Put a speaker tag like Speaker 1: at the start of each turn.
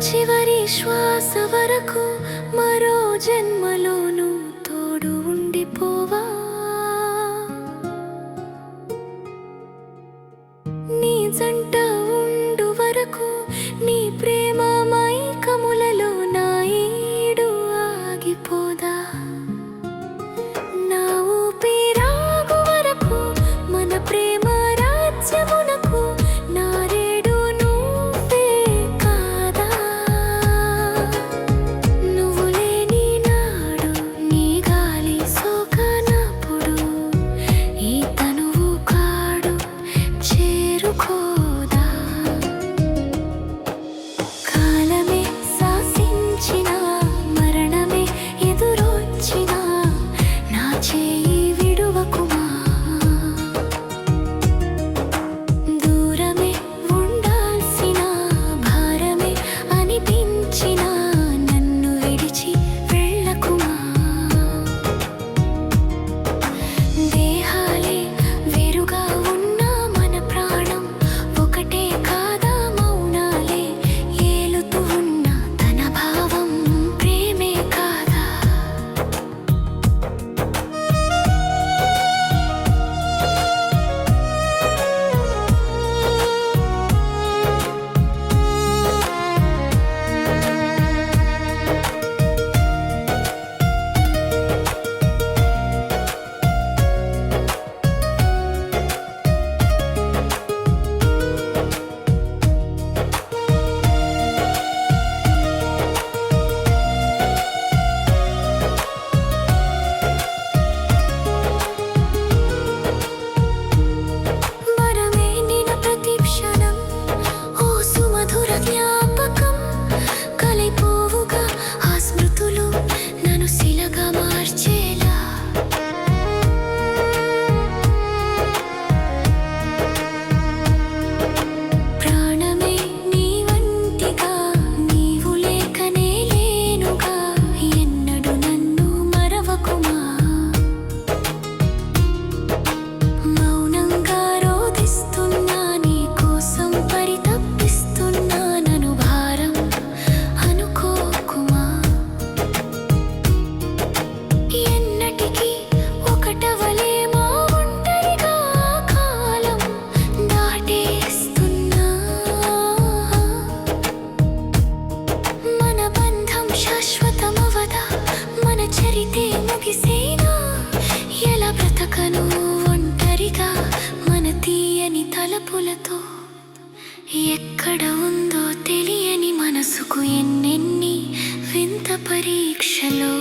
Speaker 1: చివరి శ్వాస వరకు మరో జన్మలోను తోడు ఉండిపోవా. నీ జంట ఉండు వరకు నీ ప్రేమ మైకములలో నా ఈడు ఆగిపోదా. నా ఊపిరాగు వరకు మన ప్రేమ రాజ్యమునకు నారేడు నువ్వే కాదా. నువ్వు లేని నాడు నీ గాలి సోకనప్పుడు ఈ తనువు కాడు చేరుకోదా. కాలమే శాసించినా మరణమే ఎదురొచ్చినా నా చేయి విడువకుమా. దూరమే ఉండాల్సిన భారమే అనిపించినా నన్ను విడిచి వెళ్ళకుమా. దేహాలే వేరుగా ఉన్నా మన ప్రాణం ఒకటే కాదా. మౌనాలే ఏలుతూ ఉన్న తన భావం ప్రేమే కాదా. వరమే నిన ప్రతి క్షణం ఓ సుమధుర జ్ఞాపకం కలిపోవుగా ఆ స్మృతులు నన్ను శిలగా మార్చేలా. ప్రాణమే నీ వంటిగా నీవు లేకనే లేనుగా ఎన్నడు నన్ను మరవకుమా. మౌనంగా రోధిస్తున్నా నీ కోసం పరితపిస్తున్నా నన్ను భారం అనుకోకుమా. ఎన్నటికీ ఒకటవలే మా ఒంటరిగా కాలం దాటేస్తున్నా. మన బంధం శాశ్వతమవదా మన చరితే ముగిసేనా. ఎలా బ్రతకను ఒంటరిగా మన తీయని తలపులతో. ఎక్కడ ఉందో తెలియని మనసుకు ఎన్నెన్ని వింత పరీక్షలో.